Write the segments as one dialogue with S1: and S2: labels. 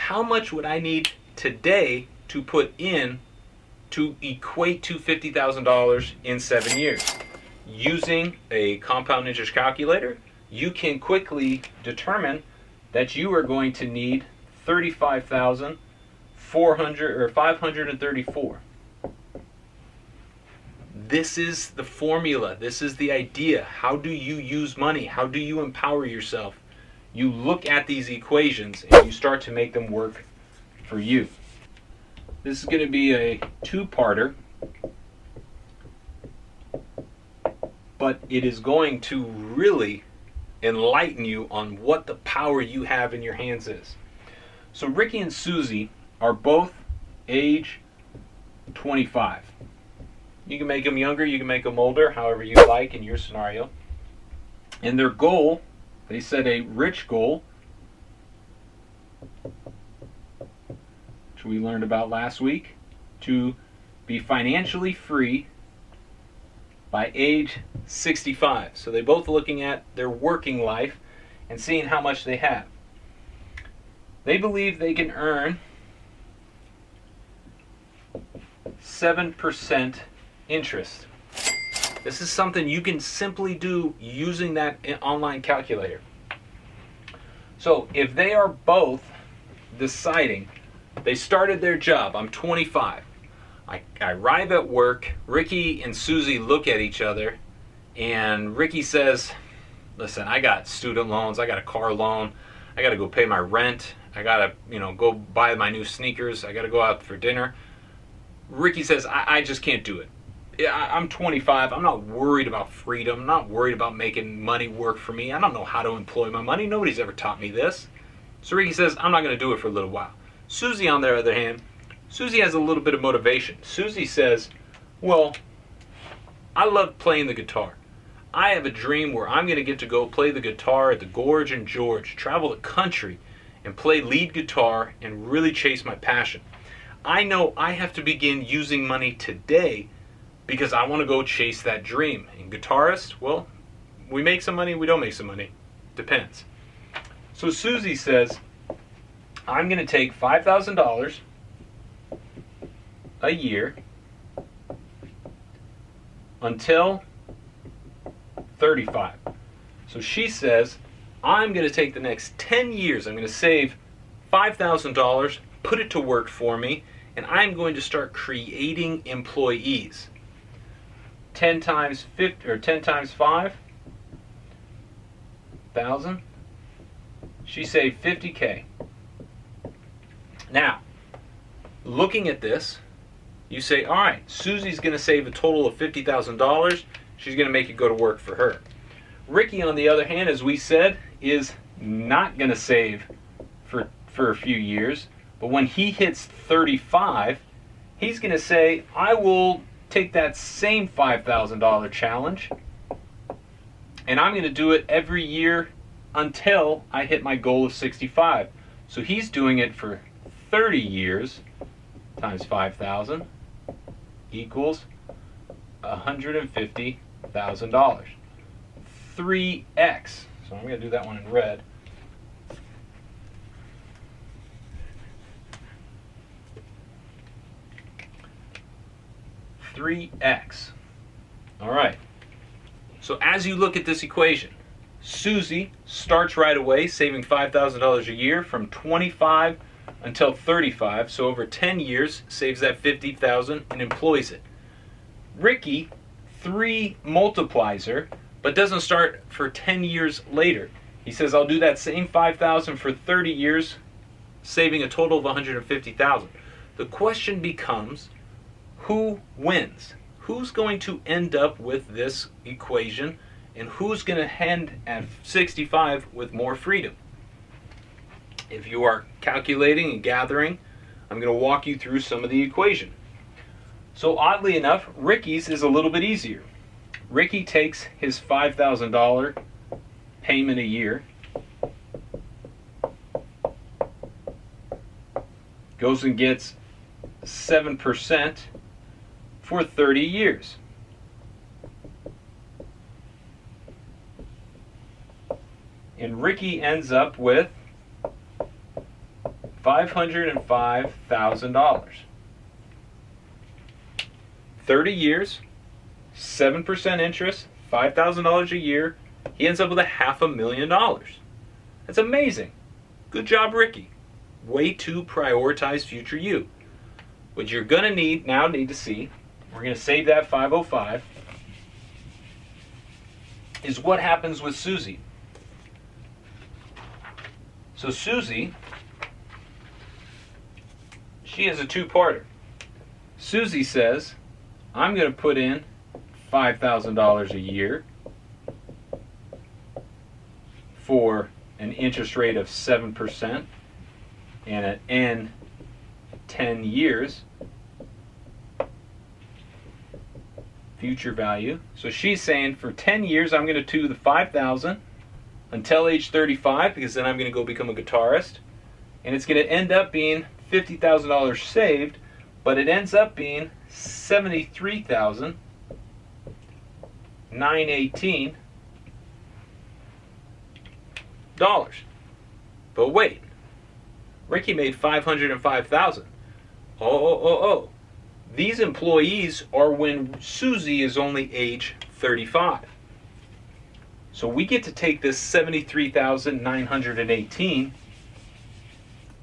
S1: how much would I need today to put in to equate to $50,000 in 7 years? Using a compound interest calculator, you can quickly determine that you are going to need 35,400 or 534. This is the formula. This is the idea. How do you use money? How do you empower yourself? You look at these equations and you start to make them work for you. This is going to be a two-parter, but it is going to really enlighten you on what the power you have in your hands is. So Ricky and Susie are both age 25. You can make them younger, you can make them older, however you like in your scenario. And their goal, they set a rich goal, which we learned about last week, to be financially free by age 65. So they're both looking at their working life and seeing how much they have. They believe they can earn 7% interest. This is something you can simply do using that online calculator. So if they are both deciding, they started their job, I'm 25. I arrive at work, Ricky and Susie look at each other, and Ricky says, listen, I got student loans, I got a car loan, I got to go pay my rent, I got to go buy my new sneakers, I got to go out for dinner. Ricky says, I just can't do it. I'm 25, I'm not worried about freedom, I'm not worried about making money work for me, I don't know how to employ my money, nobody's ever taught me this. So Ricky says, I'm not going to do it for a little while. Susie, on the other hand, Susie has a little bit of motivation. Susie says, well, I love playing the guitar. I have a dream where I'm going to get to go play the guitar at the Gorge and George, travel the country, and play lead guitar and really chase my passion. I know I have to begin using money today because I want to go chase that dream. And guitarists, well, we make some money, we don't make some money. Depends. So Susie says, I'm going to take $5,000 a year until 35. So she says, I'm going to take the next 10 years, I'm going to save $5,000, put it to work for me, and I'm going to start creating employees. 10 times 50, or 10 times 5,000. She saved 50K. Now, looking at this, you say, all right, Susie's going to save a total of $50,000. She's going to make it go to work for her. Ricky, on the other hand, as we said, is not going to save for a few years. But when he hits 35, he's going to say, I will take that same $5,000 challenge, and I'm going to do it every year until I hit my goal of 65. So he's doing it for 30 years times 5,000 equals $150,000. 3x. So I'm going to do that one in red. $3x. All right. So as you look at this equation, Susie starts right away saving $5,000 a year from 25 until 35. So over 10 years saves that $50,000 and employs it. Ricky 3 multiplies her, but doesn't start for 10 years later. He says, I'll do that same $5,000 for 30 years, saving a total of $150,000. The question becomes, who wins? Who's going to end up with this equation, and who's going to end at 65 with more freedom? If you are calculating and gathering, I'm going to walk you through some of the equation. So oddly enough, Ricky's is a little bit easier. Ricky takes his $5,000 payment a year, goes and gets 7% for 30 years. And Ricky ends up with $505,000. 30 years, 7% interest, $5,000 a year. He ends up with $500,000. That's amazing. Good job, Ricky. Way to prioritize future you. What you're going to need to see, we're going to save that 505, is what happens with Susie. So Susie, she has a two-parter. Susie says, I'm going to put in $5,000 a year for an interest rate of 7% and an N 10 years future value. So she's saying for 10 years I'm going to do the 5,000 until age 35, because then I'm going to go become a guitarist, and it's going to end up being $50,000 saved, but it ends up being $73,918. But wait, Ricky made $505,000. Oh. These employees are when Susie is only age 35. So we get to take this $73,918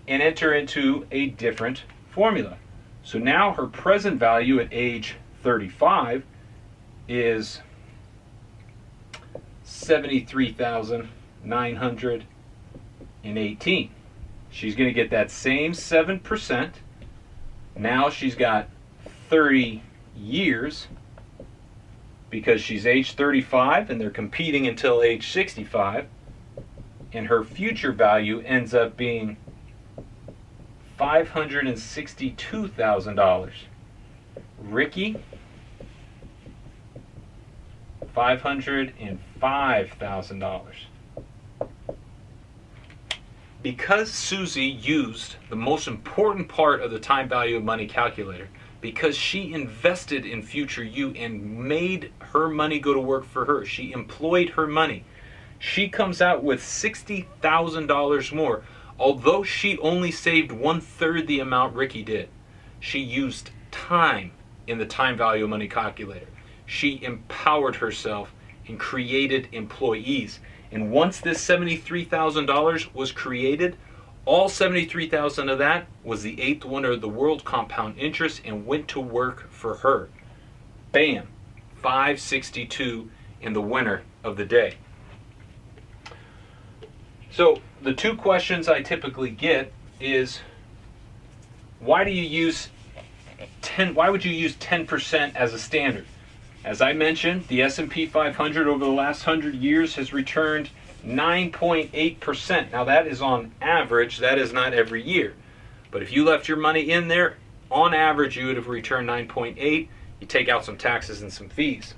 S1: and enter into a different formula. So now her present value at age 35 is $73,918. She's going to get that same 7%. Now she's got 30 years because she's age 35 and they're competing until age 65. And her future value ends up being $562,000. Ricky, $505,000. Because Susie used the most important part of the time value of money calculator, because she invested in future you and made her money go to work for her, she employed her money, she comes out with $60,000 more. Although she only saved 1/3 the amount Ricky did, she used time in the time value of money calculator. She empowered herself and created employees. And once this $73,000 was created, all $73,000 of that was the 8th wonder of the world, compound interest, and went to work for her. Bam, 562 in the winner of the day. So the two questions I typically get is, why would you use 10% as a standard? As I mentioned, the S&P 500 over the last 100 years has returned 9.8%. Now that is on average, that is not every year. But if you left your money in there, on average you would have returned 9.8. You take out some taxes and some fees.